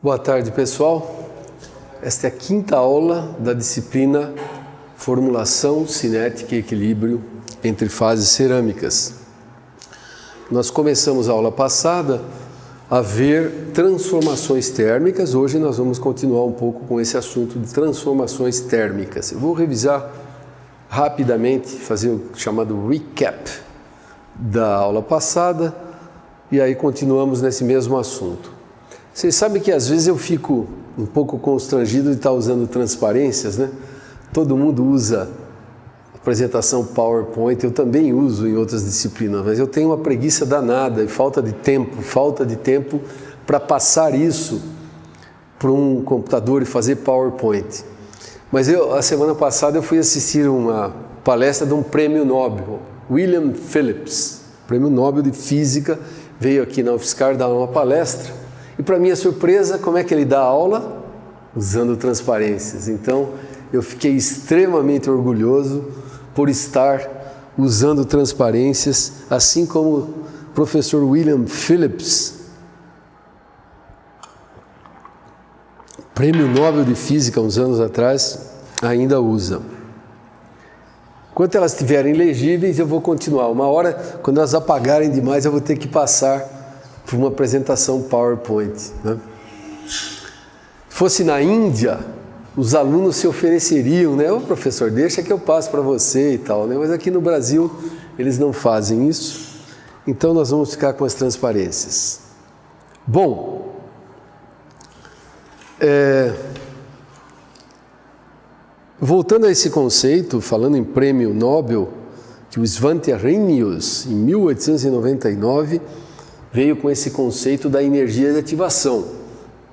Boa tarde, pessoal. Esta é a quinta aula da disciplina Formulação Cinética e Equilíbrio entre Fases Cerâmicas. Nós começamos a aula passada a ver transformações térmicas. Hoje nós vamos continuar um pouco com esse assunto de transformações térmicas. Eu vou revisar rapidamente, fazer o chamado recap da aula passada e aí continuamos nesse mesmo assunto. Vocês sabem que às vezes eu fico um pouco constrangido de estar usando transparências, né? Todo mundo usa apresentação PowerPoint, eu também uso em outras disciplinas, mas eu tenho uma preguiça danada e falta de tempo para passar isso para um computador e fazer PowerPoint. Mas a semana passada eu fui assistir uma palestra de um prêmio Nobel, William Phillips, prêmio Nobel de Física, veio aqui na UFSCar dar uma palestra. E para minha surpresa, como é que ele dá aula? Usando transparências. Então, eu fiquei extremamente orgulhoso por estar usando transparências, assim como o professor William Phillips, prêmio Nobel de Física, uns anos atrás, ainda usa. Enquanto elas estiverem legíveis, eu vou continuar. Uma hora, quando elas apagarem demais, eu vou ter que passar por uma apresentação PowerPoint, né? Se fosse na Índia, os alunos se ofereceriam, né? Ô professor, deixa que eu passo para você e tal, né? Mas aqui no Brasil eles não fazem isso, então nós vamos ficar com as transparências. Bom, voltando a esse conceito, falando em prêmio Nobel, que o Svante Arrhenius, em 1899, veio com esse conceito da energia de ativação.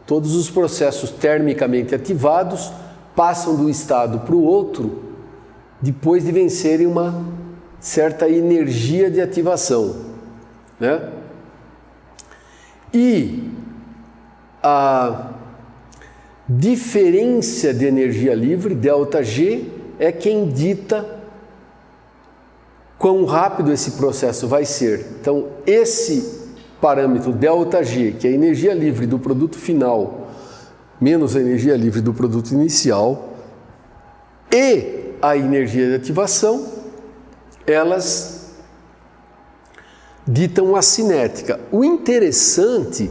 Todos os processos termicamente ativados passam do estado para o outro depois de vencerem uma certa energia de ativação, né? E a diferença de energia livre, ΔG, é quem dita quão rápido esse processo vai ser. Então, esse parâmetro ΔG, que é a energia livre do produto final menos a energia livre do produto inicial, e a energia de ativação, elas ditam a cinética. O interessante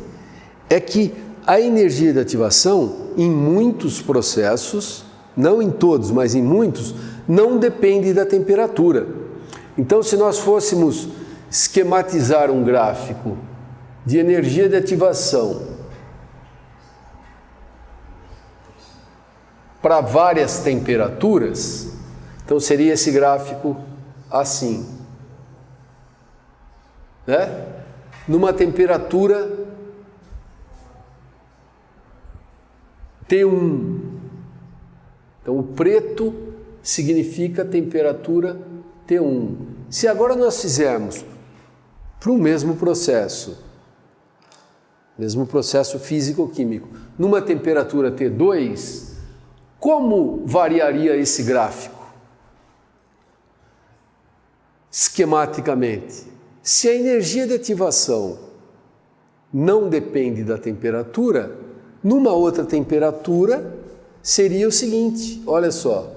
é que a energia de ativação, em muitos processos, não em todos, mas em muitos, não depende da temperatura. Então, se nós fôssemos esquematizar um gráfico de energia de ativação para várias temperaturas, então seria esse gráfico assim, né? Numa temperatura T1. Então o preto significa temperatura T1. Se agora nós fizermos para o mesmo processo físico-químico, numa temperatura T2, como variaria esse gráfico? Esquematicamente, se a energia de ativação não depende da temperatura, numa outra temperatura seria o seguinte, olha só,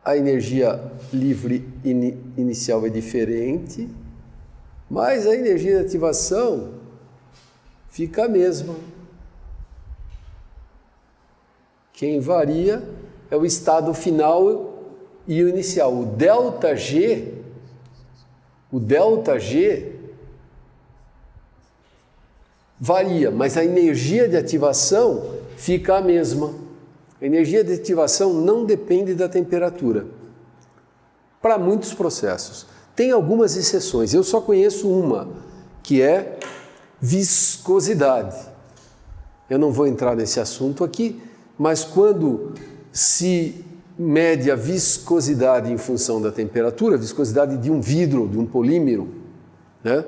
a energia livre inicial é diferente, mas a energia de ativação fica a mesma. Quem varia é o estado final e o inicial. O ΔG varia, mas a energia de ativação fica a mesma. A energia de ativação não depende da temperatura. Para muitos processos. Tem algumas exceções, eu só conheço uma, que é viscosidade. Eu não vou entrar nesse assunto aqui, mas quando se mede a viscosidade em função da temperatura, a viscosidade de um vidro, de um polímero, né?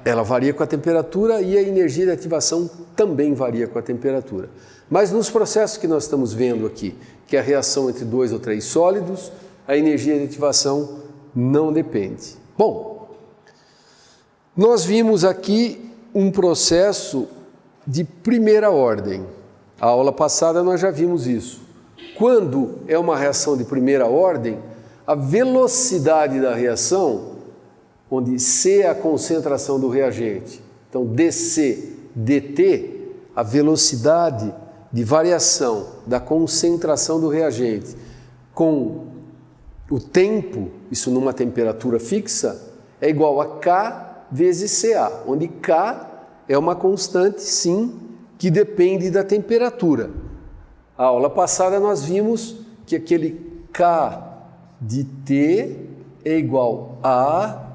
Ela varia com a temperatura e a energia de ativação também varia com a temperatura. Mas nos processos que nós estamos vendo aqui, que é a reação entre 2 ou 3 sólidos, a energia de ativação não depende. Bom, nós vimos aqui um processo de primeira ordem. A aula passada nós já vimos isso. Quando é uma reação de primeira ordem, a velocidade da reação, onde C é a concentração do reagente, então dC, dt, a velocidade de variação da concentração do reagente com o tempo, isso numa temperatura fixa, é igual a K vezes Ca, onde K é uma constante, sim, que depende da temperatura. A aula passada nós vimos que aquele K de T é igual a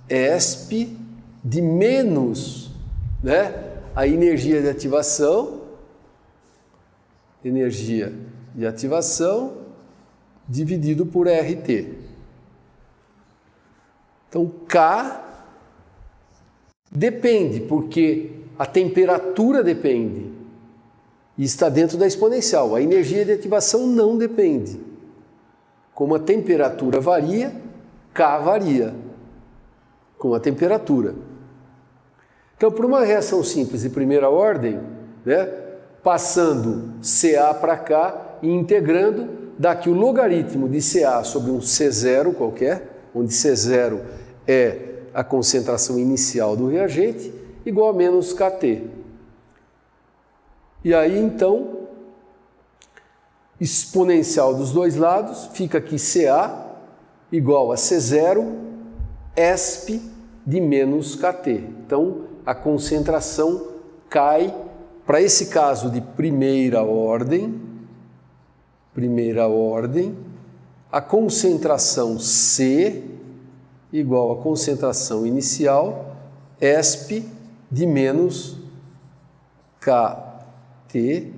ESP de menos, né, a energia de ativação dividido por RT. Então, K depende, porque a temperatura depende e está dentro da exponencial. A energia de ativação não depende. Como a temperatura varia, K varia com a temperatura. Então, por uma reação simples de primeira ordem, né, passando Ca para K e integrando, dá que o logaritmo de Ca sobre um C0 qualquer, onde C0 é a concentração inicial do reagente, igual a menos Kt. E aí, então, exponencial dos dois lados, fica aqui Ca igual a C0, ESP de menos Kt. Então, a concentração cai, para esse caso de primeira ordem, a concentração C igual a concentração inicial, ESP de menos Kt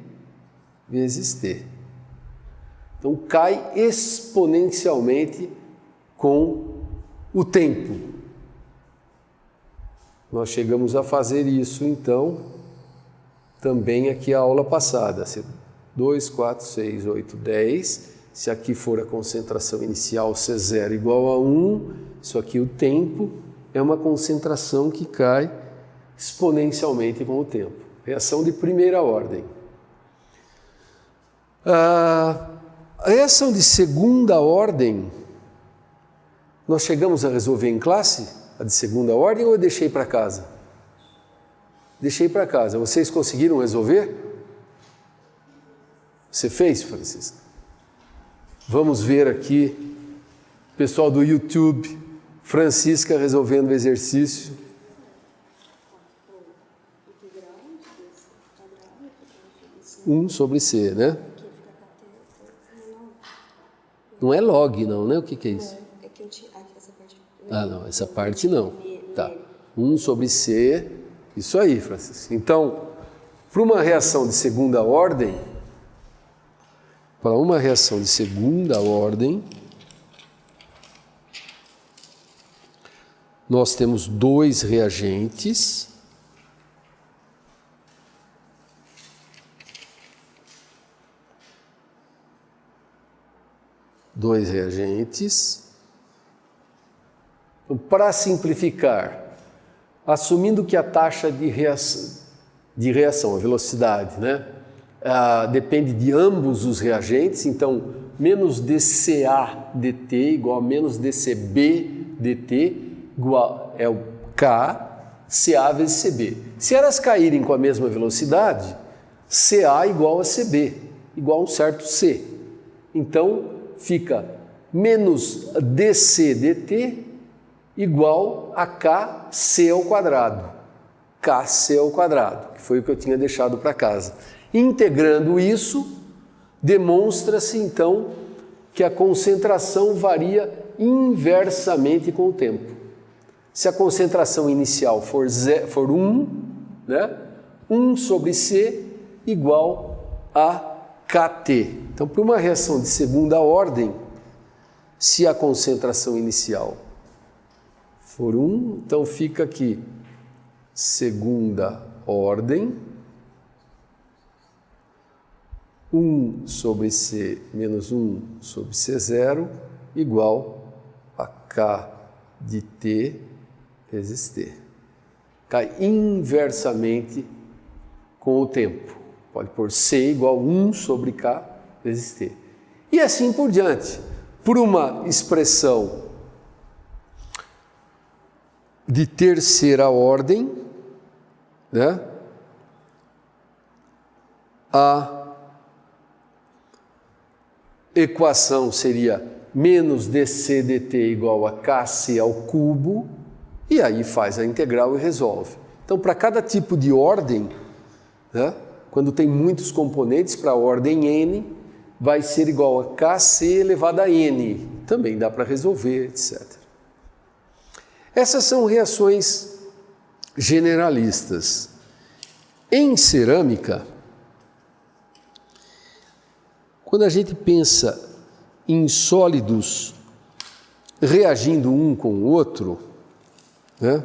vezes T. Então, cai exponencialmente com o tempo. Nós chegamos a fazer isso, então, também aqui a aula passada. 2, 4, 6, 8, 10. Se aqui for a concentração inicial C0 igual a 1, isso aqui o tempo é uma concentração que cai exponencialmente com o tempo. Reação de primeira ordem. A reação de segunda ordem, nós chegamos a resolver em classe? A de segunda ordem ou eu deixei para casa? Deixei para casa. Vocês conseguiram resolver? Você fez, Francisca? Vamos ver aqui, pessoal do YouTube, Francisca resolvendo o exercício. Um sobre C, né? Não é log, não, né? O que é isso? Ah, não, essa parte não. Tá. 1 sobre C, isso aí, Francisco. Então, para uma reação de segunda ordem, nós temos dois reagentes. Então, para simplificar, assumindo que a taxa de reação, a velocidade, né, depende de ambos os reagentes, então menos dCA dt igual a menos dCb dt igual é o K, Ca vezes Cb. Se elas caírem com a mesma velocidade, Ca igual a Cb, igual a um certo C. Então, fica menos dC dt igual a Kc ao quadrado. Kc ao quadrado, que foi o que eu tinha deixado para casa. Integrando isso, demonstra-se então que a concentração varia inversamente com o tempo. Se a concentração inicial for 1, né, 1 sobre C igual a Kt. Então, para uma reação de segunda ordem, se a concentração inicial for 1, então fica aqui segunda ordem, 1 sobre C menos 1 sobre C0 igual a K de T vezes T. cai inversamente com o tempo. Pode pôr C igual 1 sobre K vezes T. E assim por diante. Por uma expressão de terceira ordem, né? A equação seria menos dc dt igual a kc ao cubo, e aí faz a integral e resolve. Então, para cada tipo de ordem, né, quando tem muitos componentes, para a ordem n, vai ser igual a kc elevado a n. Também dá para resolver, etc. Essas são reações generalistas. Em cerâmica, quando a gente pensa em sólidos reagindo um com o outro, né,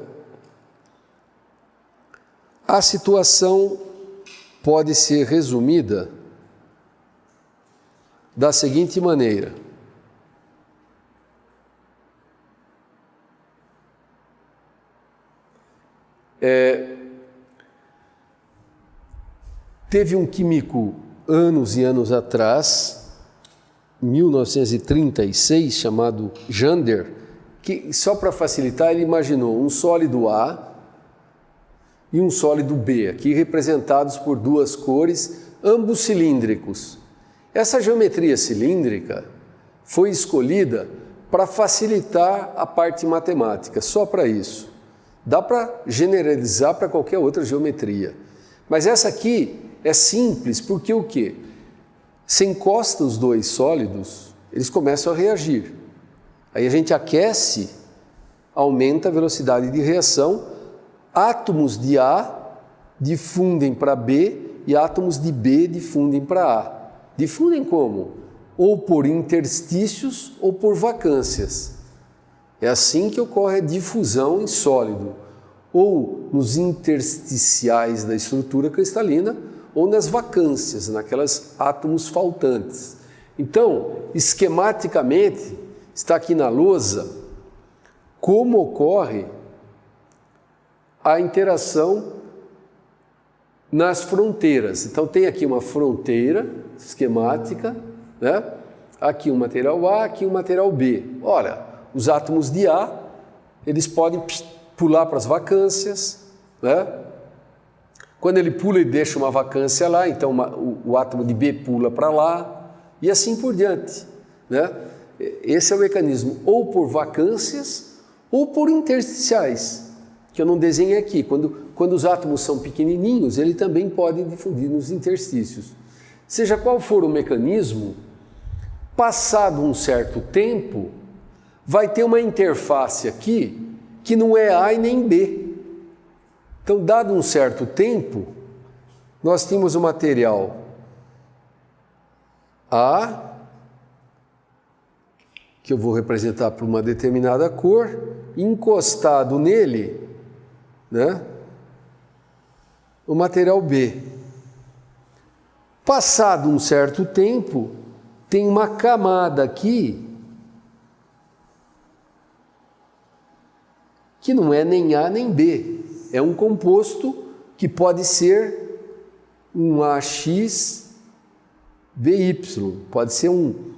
a situação pode ser resumida da seguinte maneira. Teve um químico anos e anos atrás, 1936, chamado Jander, que só para facilitar ele imaginou um sólido A e um sólido B, aqui representados por duas cores, ambos cilíndricos. Essa geometria cilíndrica foi escolhida para facilitar a parte matemática, só para isso. Dá para generalizar para qualquer outra geometria. Mas essa aqui é simples porque o quê? Se encosta os dois sólidos, eles começam a reagir. Aí a gente aquece, aumenta a velocidade de reação, átomos de A difundem para B e átomos de B difundem para A. Difundem como? Ou por interstícios ou por vacâncias. É assim que ocorre a difusão em sólido, ou nos intersticiais da estrutura cristalina, ou nas vacâncias, naquelas átomos faltantes. Então, esquematicamente, está aqui na lousa, como ocorre a interação nas fronteiras. Então, tem aqui uma fronteira esquemática, né? Aqui um material A, aqui um material B. Ora, os átomos de A, eles podem pular para as vacâncias, né? Quando ele pula, ele deixa uma vacância lá, então o átomo de B pula para lá, e assim por diante, né? Esse é o mecanismo, ou por vacâncias, ou por intersticiais, que eu não desenhei aqui. Quando os átomos são pequenininhos, ele também pode difundir nos interstícios. Seja qual for o mecanismo, passado um certo tempo, vai ter uma interface aqui que não é A e nem B. Então, dado um certo tempo, nós tínhamos o material A, que eu vou representar por uma determinada cor, encostado nele, né, o material B. Passado um certo tempo, tem uma camada aqui que não é nem A nem B. É um composto que pode ser um AX BY, pode ser um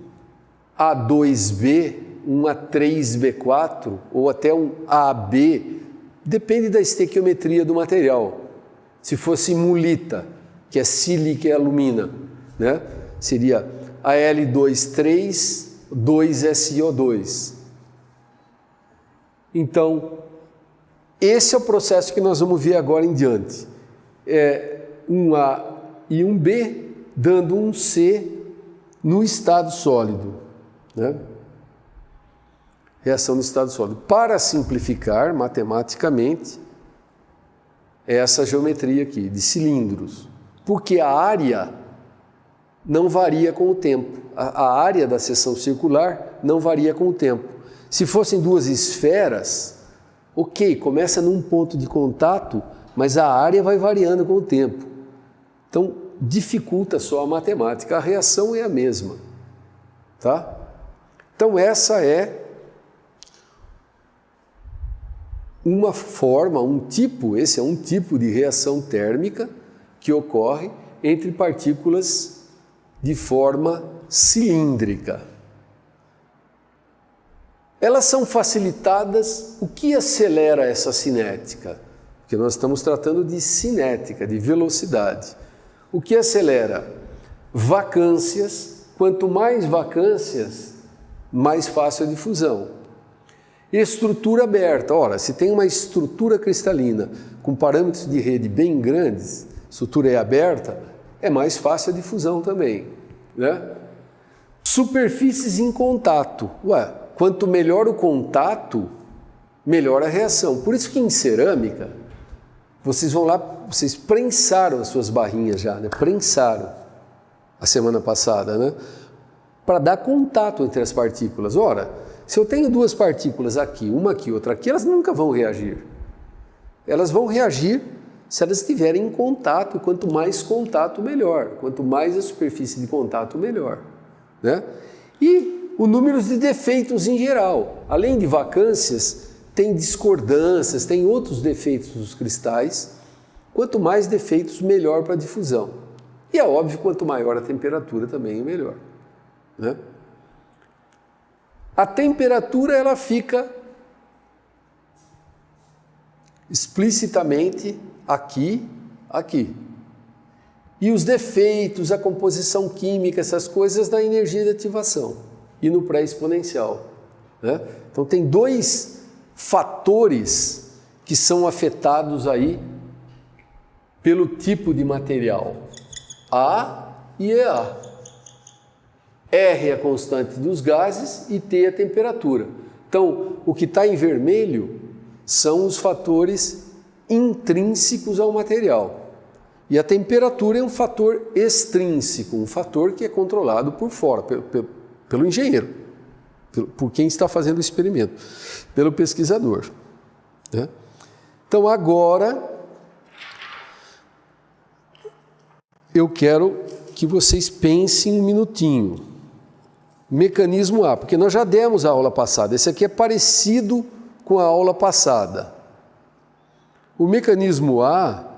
A2B, um A3B4 ou até um AB, depende da estequiometria do material. Se fosse mulita, que é sílica e alumina, né? Seria Al2,3, 2SO2. Então, esse é o processo que nós vamos ver agora em diante. É um A e um B dando um C no estado sólido, né? Reação no estado sólido. Para simplificar matematicamente, é essa geometria aqui, de cilindros. Porque a área não varia com o tempo. A área da seção circular não varia com o tempo. Se fossem duas esferas, ok, começa num ponto de contato, mas a área vai variando com o tempo. Então, dificulta só a matemática, a reação é a mesma, tá? Então, essa é uma forma, esse é um tipo de reação térmica que ocorre entre partículas de forma cilíndrica. Elas são facilitadas, o que acelera essa cinética? Porque nós estamos tratando de cinética, de velocidade. O que acelera? Vacâncias. Quanto mais vacâncias, mais fácil a difusão. Estrutura aberta. Ora, se tem uma estrutura cristalina com parâmetros de rede bem grandes, estrutura é aberta, é mais fácil a difusão também, né? Superfícies em contato. Quanto melhor o contato, melhor a reação. Por isso que em cerâmica, vocês vão lá, vocês prensaram as suas barrinhas já, né? Prensaram a semana passada, né? Para dar contato entre as partículas. Ora, se eu tenho duas partículas aqui, uma aqui, outra aqui, elas nunca vão reagir. Elas vão reagir se elas estiverem em contato. Quanto mais contato, melhor. Quanto mais a superfície de contato, melhor, né? E o número de defeitos em geral. Além de vacâncias, tem discordâncias, tem outros defeitos dos cristais. Quanto mais defeitos, melhor para a difusão. E é óbvio, quanto maior a temperatura também, melhor, né? A temperatura, ela fica explicitamente aqui. E os defeitos, a composição química, essas coisas da energia de ativação e no pré-exponencial, né? Então tem dois fatores que são afetados aí pelo tipo de material, A e EA. R é a constante dos gases e T é a temperatura. Então, o que está em vermelho são os fatores intrínsecos ao material. E a temperatura é um fator extrínseco, um fator que é controlado por fora, pelo engenheiro, por quem está fazendo o experimento, pelo pesquisador, né? Então, agora, eu quero que vocês pensem um minutinho. Mecanismo A, porque nós já demos a aula passada. Esse aqui é parecido com a aula passada. O mecanismo A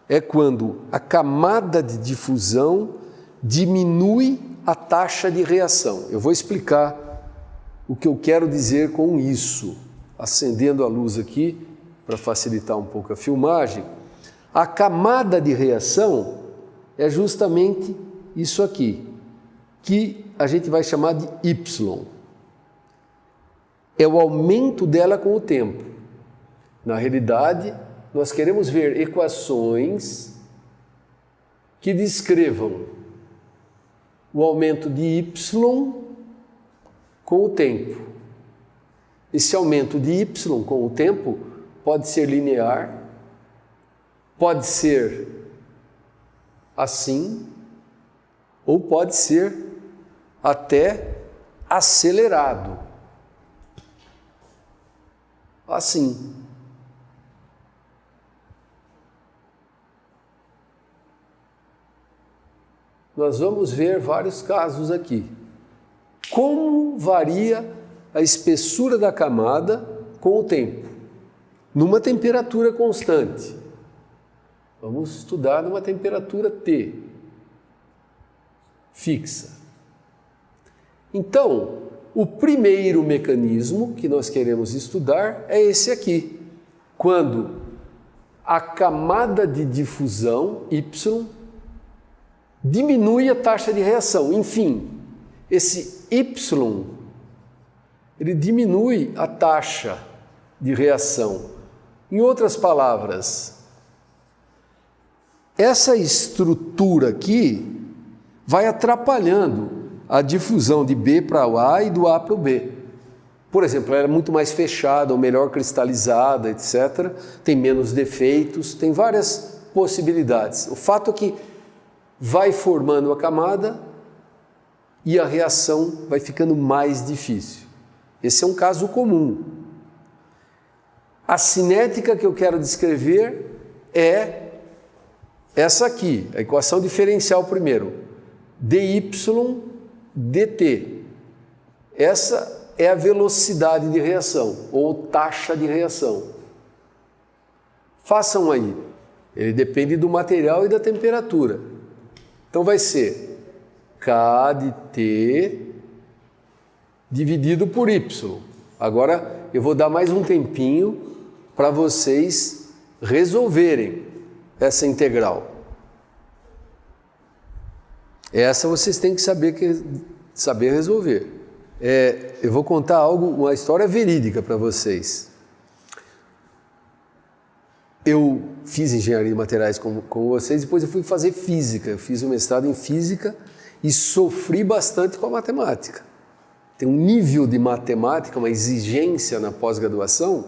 é quando a camada de difusão diminui a taxa de reação. Eu vou explicar o que eu quero dizer com isso. Acendendo a luz aqui, para facilitar um pouco a filmagem. A camada de reação é justamente isso aqui, que a gente vai chamar de Y. É o aumento dela com o tempo. Na realidade, nós queremos ver equações que descrevam o aumento de Y com o tempo. Esse aumento de Y com o tempo pode ser linear, pode ser assim, ou pode ser até acelerado. Assim. Nós vamos ver vários casos aqui. Como varia a espessura da camada com o tempo? Numa temperatura constante. Vamos estudar numa temperatura T, fixa. Então, o primeiro mecanismo que nós queremos estudar é esse aqui. Quando a camada de difusão, Y, diminui a taxa de reação. Enfim, esse Y, ele diminui a taxa de reação. Em outras palavras, essa estrutura aqui vai atrapalhando a difusão de B para o A e do A para o B. Por exemplo, ela é muito mais fechada, ou melhor cristalizada, etc. Tem menos defeitos, tem várias possibilidades. O fato é que vai formando a camada e a reação vai ficando mais difícil. Esse é um caso comum. A cinética que eu quero descrever é essa aqui, a equação diferencial primeiro, dy dt. Essa é a velocidade de reação, ou taxa de reação. Façam aí. Ele depende do material e da temperatura. Então vai ser K de T dividido por Y. Agora eu vou dar mais um tempinho para vocês resolverem essa integral. Essa vocês têm que saber resolver. Eu vou contar uma história verídica para vocês. Eu fiz engenharia de materiais como vocês, depois eu fui fazer física. Eu fiz um mestrado em física e sofri bastante com a matemática. Tem um nível de matemática, uma exigência na pós-graduação,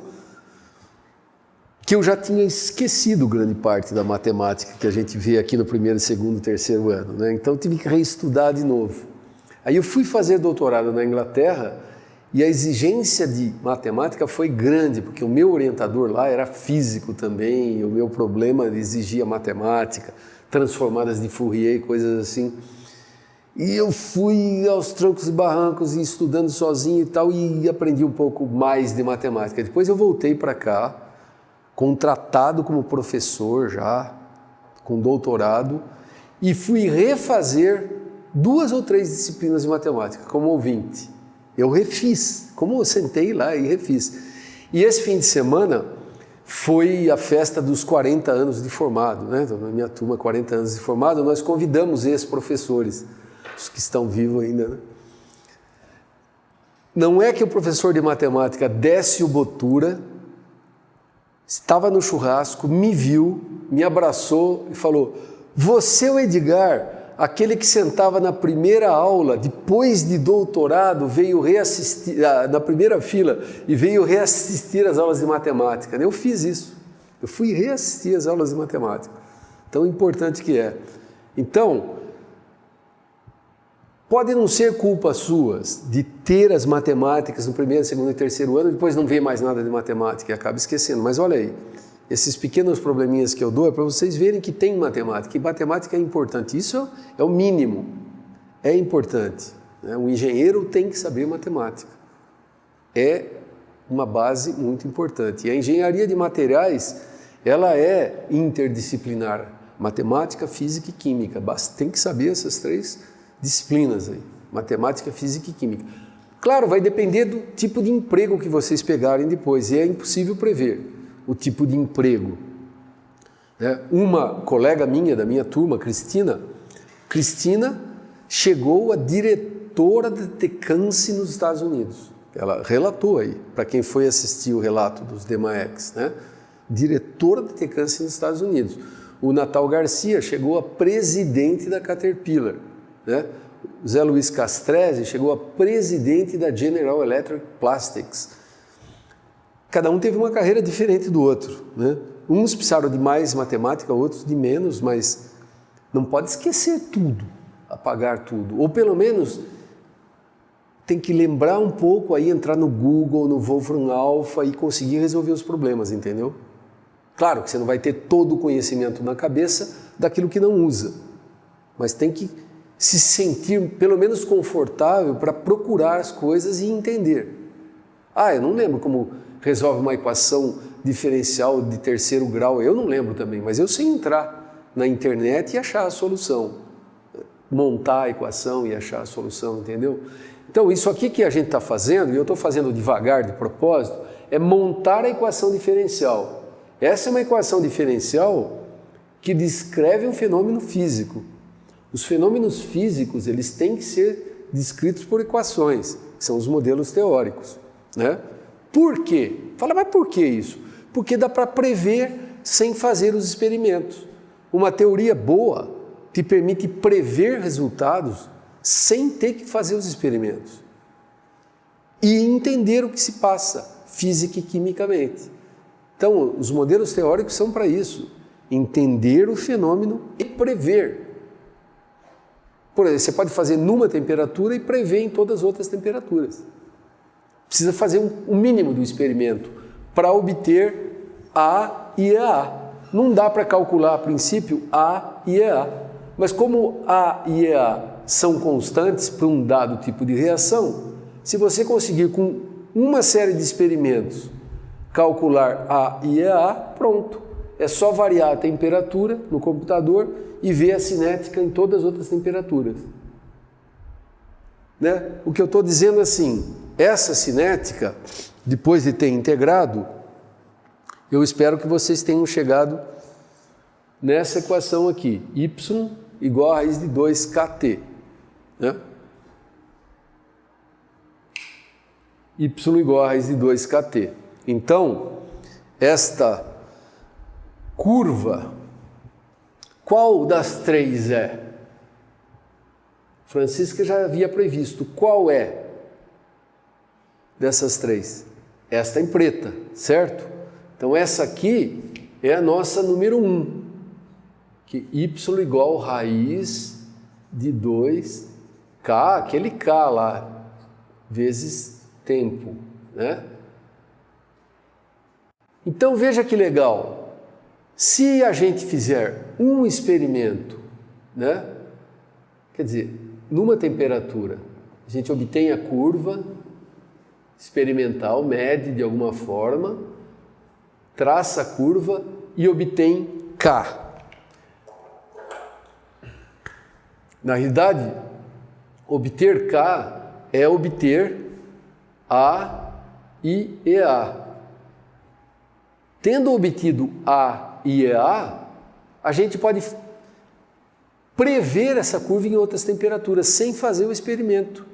que eu já tinha esquecido grande parte da matemática que a gente vê aqui no primeiro, segundo, terceiro ano, né? Então eu tive que reestudar de novo. Aí eu fui fazer doutorado na Inglaterra e a exigência de matemática foi grande, porque o meu orientador lá era físico também, e o meu problema exigia matemática, transformadas de Fourier, coisas assim. E eu fui aos trancos e barrancos e estudando sozinho e tal, e aprendi um pouco mais de matemática. Depois eu voltei para cá, contratado como professor já, com doutorado, e fui refazer 2 ou 3 disciplinas de matemática como ouvinte. Eu refiz, como eu sentei lá e refiz. E esse fim de semana foi a festa dos 40 anos de formado, né? Então, na minha turma, 40 anos de formado, nós convidamos ex-professores, os que estão vivos ainda, né? Não é que o professor de matemática Décio Botura estava no churrasco, me viu, me abraçou e falou: "Você é o Edgar, aquele que sentava na primeira aula, depois de doutorado, veio reassistir, na primeira fila, e veio reassistir às aulas de matemática." Eu fiz isso, eu fui reassistir às aulas de matemática, tão importante que é. Então, pode não ser culpa suas de ter as matemáticas no primeiro, segundo e terceiro ano, depois não vê mais nada de matemática e acaba esquecendo. Mas olha aí, esses pequenos probleminhas que eu dou é para vocês verem que tem matemática, e matemática é importante. Isso é o mínimo, é importante, né? O engenheiro tem que saber matemática. É uma base muito importante. E a engenharia de materiais, ela é interdisciplinar. Matemática, física e química. Tem que saber essas 3 disciplinas aí, matemática, física e química. Claro, vai depender do tipo de emprego que vocês pegarem depois, e é impossível prever o tipo de emprego. Uma colega minha, da minha turma, Cristina, chegou a diretora de Tecance nos Estados Unidos. Ela relatou aí, para quem foi assistir o relato dos DEMAEX, né? Diretora de Tecance nos Estados Unidos. O Natal Garcia chegou a presidente da Caterpillar, né? O Zé Luiz Castrese chegou a presidente da General Electric Plastics. Cada um teve uma carreira diferente do outro, né? Uns precisaram de mais matemática, outros de menos, mas não pode esquecer tudo, apagar tudo. Ou pelo menos tem que lembrar um pouco, aí entrar no Google, no Wolfram Alpha e conseguir resolver os problemas, entendeu? Claro que você não vai ter todo o conhecimento na cabeça daquilo que não usa, mas tem que se sentir pelo menos confortável para procurar as coisas e entender. Eu não lembro como resolve uma equação diferencial de terceiro grau, eu não lembro também, mas eu sei entrar na internet e achar a solução, montar a equação e achar a solução, entendeu? Então isso aqui que a gente está fazendo, e eu estou fazendo devagar de propósito, é montar a equação diferencial. Essa é uma equação diferencial que descreve um fenômeno físico. Os fenômenos físicos, eles têm que ser descritos por equações, que são os modelos teóricos, né? Por quê? Fala, mas por que isso? Porque dá para prever sem fazer os experimentos. Uma teoria boa te permite prever resultados sem ter que fazer os experimentos e entender o que se passa física e quimicamente. Então, os modelos teóricos são para isso, entender o fenômeno e prever. Por exemplo, você pode fazer numa temperatura e prever em todas as outras temperaturas. Precisa fazer um mínimo do experimento para obter A e EA. Não dá para calcular a princípio A e EA, mas como A e EA são constantes para um dado tipo de reação, se você conseguir com uma série de experimentos calcular A e EA, pronto. é só variar a temperatura no computador e ver a cinética em todas as outras temperaturas. Né? O que eu estou dizendo é assim, essa cinética, depois de ter integrado, eu espero que vocês tenham chegado nessa equação aqui, y igual a raiz de 2kt. Né? Y igual a raiz de 2kt. Então, esta curva, qual das três é? Francisca já havia previsto. Qual é dessas três? Esta em preta, certo? Então, essa aqui é a nossa número 1, que y igual a raiz de 2k, aquele k lá, vezes tempo, né? Então, veja que legal. Se a gente fizer um experimento, né? Quer dizer, numa temperatura, a gente obtém a curva experimental, mede de alguma forma, traça a curva e obtém K. Na realidade, obter K é obter A e EA. Tendo obtido A e EA, a gente pode prever essa curva em outras temperaturas, sem fazer o experimento.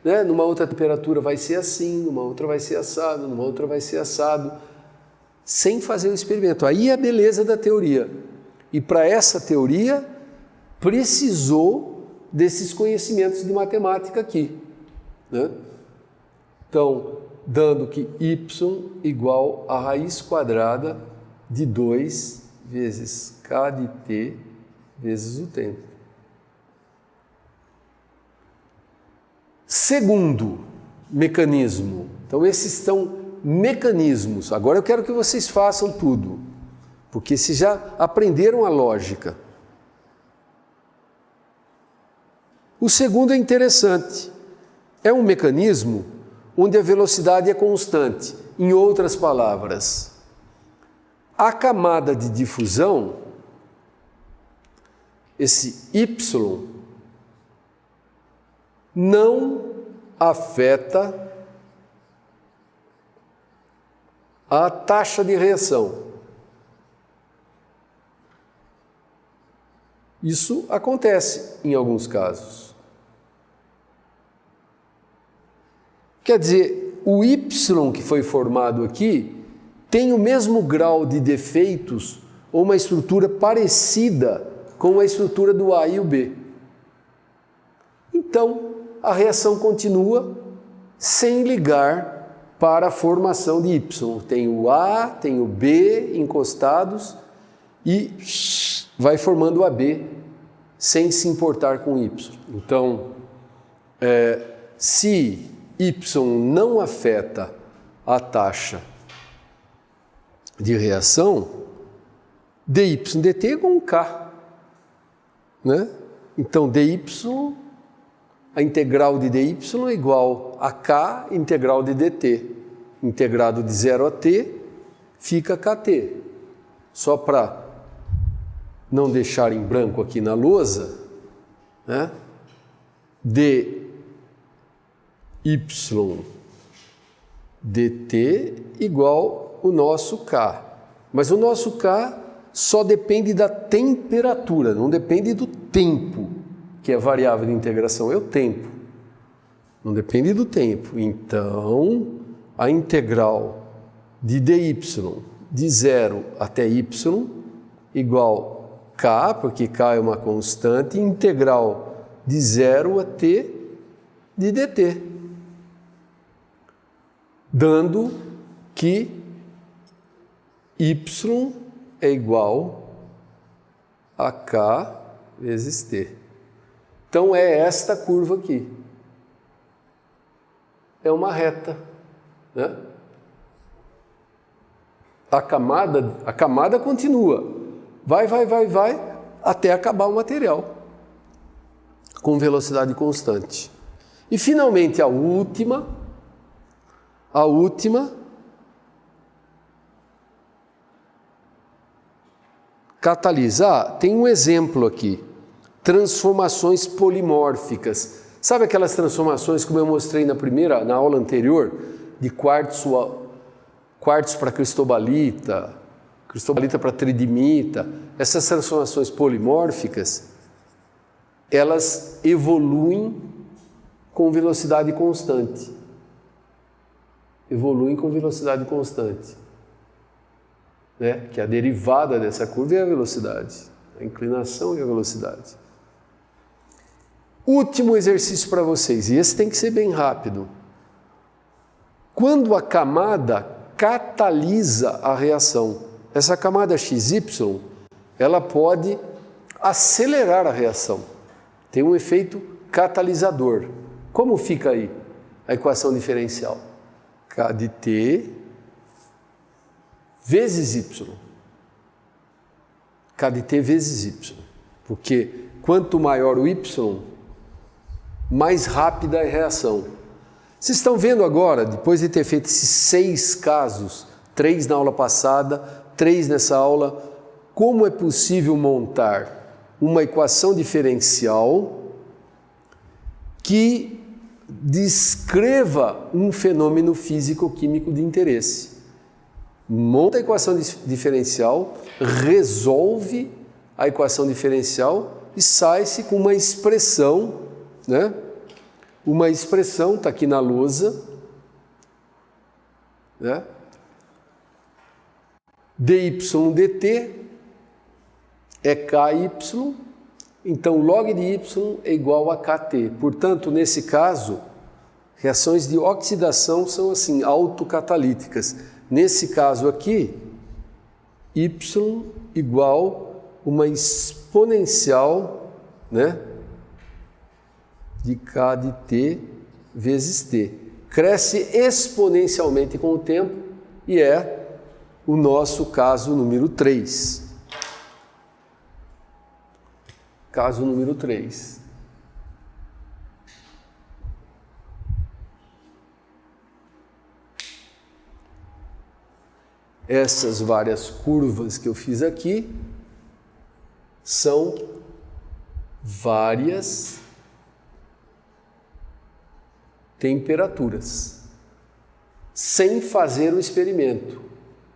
Né? Numa outra temperatura vai ser assim, numa outra vai ser assado, numa outra vai ser assado, sem fazer o experimento. Aí é a beleza da teoria. E para essa teoria, precisou desses conhecimentos de matemática aqui. Né? Então, dando que y igual a raiz quadrada de 2 vezes k de t vezes o tempo. Segundo mecanismo. Então, esses são mecanismos. Agora eu quero que vocês façam tudo, porque se já aprenderam a lógica. O segundo é interessante. É um mecanismo onde a velocidade é constante. Em outras palavras, a camada de difusão, esse y, não afeta a taxa de reação. Isso acontece em alguns casos. Quer dizer, o y que foi formado aqui tem o mesmo grau de defeitos ou uma estrutura parecida com a estrutura do A e o B. Então, a reação continua sem ligar para a formação de Y. Tem o A, tem o B encostados e vai formando o AB sem se importar com Y. Então, se Y não afeta a taxa de reação, dy dt é igual a K. Né? Então, dy, a integral de dy é igual a K integral de dt. Integrado de 0 a t, fica kt. Só para não deixar em branco aqui na lousa, né? dy dt igual o nosso K. Mas o nosso K só depende da temperatura, não depende do tempo, que é a variável de integração, é o tempo. Não depende do tempo. Então, a integral de dy de 0 até y igual K, porque K é uma constante, integral de 0 a t de dt. Dando que y é igual a K vezes T. Então, é esta curva aqui. É uma reta. Né? A camada continua. Vai, até acabar o material. Com velocidade constante. E, finalmente, a última catalisar, tem um exemplo aqui, transformações polimórficas. Sabe aquelas transformações como eu mostrei na aula anterior, de quartzo para cristobalita, cristobalita para tridimita? Essas transformações polimórficas, elas evoluem com velocidade constante. Evoluem com velocidade constante. Né? Que a derivada dessa curva é a velocidade, a inclinação e a velocidade. Último exercício para vocês, e esse tem que ser bem rápido. Quando a camada catalisa a reação, essa camada XY, ela pode acelerar a reação. Tem um efeito catalisador. Como fica aí a equação diferencial? K de T vezes Y. K de T vezes Y. Porque quanto maior o Y, mais rápida é a reação. Vocês estão vendo agora, depois de ter feito esses 6 casos, 3 na aula passada, 3 nessa aula, como é possível montar uma equação diferencial que descreva um fenômeno físico-químico de interesse. Monta a equação diferencial, resolve a equação diferencial e sai-se com uma expressão, né? Uma expressão, está aqui na lousa, né? dy dt é ky, então log de y é igual a kt. Portanto, nesse caso, reações de oxidação são assim, autocatalíticas. Nesse caso aqui, y igual uma exponencial, né, de k de t vezes t. Cresce exponencialmente com o tempo e é o nosso caso número 3. Caso número 3. Essas várias curvas que eu fiz aqui são várias temperaturas, sem fazer o experimento,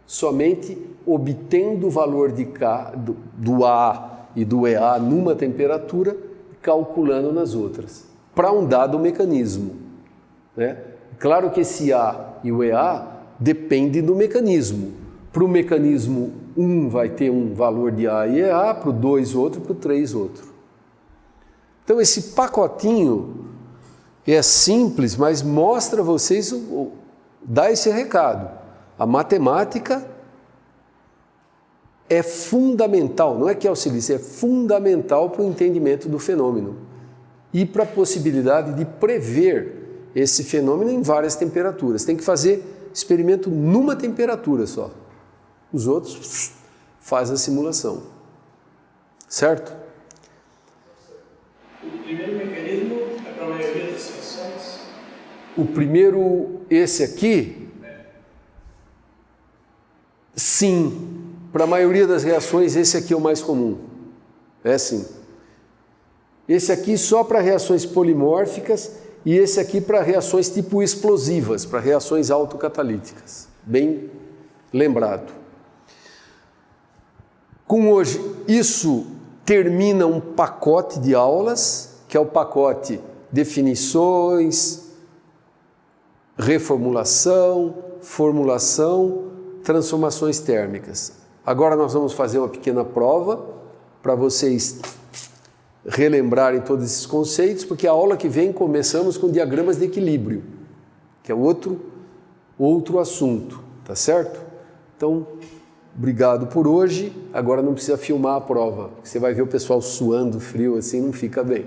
somente obtendo o valor de K, do A e do EA numa temperatura, calculando nas outras, para um dado mecanismo. Né? Claro que esse A e o EA depende do mecanismo. Para o mecanismo 1 vai ter um valor de A e EA, para o 2 outro, para o 3 outro. Então esse pacotinho é simples, mas mostra a vocês, dá esse recado. A matemática é fundamental, não é que auxilia, é fundamental para o entendimento do fenômeno e para a possibilidade de prever esse fenômeno em várias temperaturas. Tem que fazer experimento numa temperatura só. Os outros fazem a simulação. Certo? O primeiro mecanismo é para a maioria das reações? O primeiro, esse aqui? Sim. Para a maioria das reações, esse aqui é o mais comum. É sim. Esse aqui só para reações polimórficas e esse aqui para reações tipo explosivas, para reações autocatalíticas. Bem lembrado. Com hoje, isso termina um pacote de aulas, que é o pacote definições, reformulação, formulação, transformações térmicas. Agora nós vamos fazer uma pequena prova para vocês relembrarem todos esses conceitos, porque a aula que vem começamos com diagramas de equilíbrio, que é outro assunto, tá certo? Então, obrigado por hoje. Agora não precisa filmar a prova, porque você vai ver o pessoal suando frio assim, não fica bem.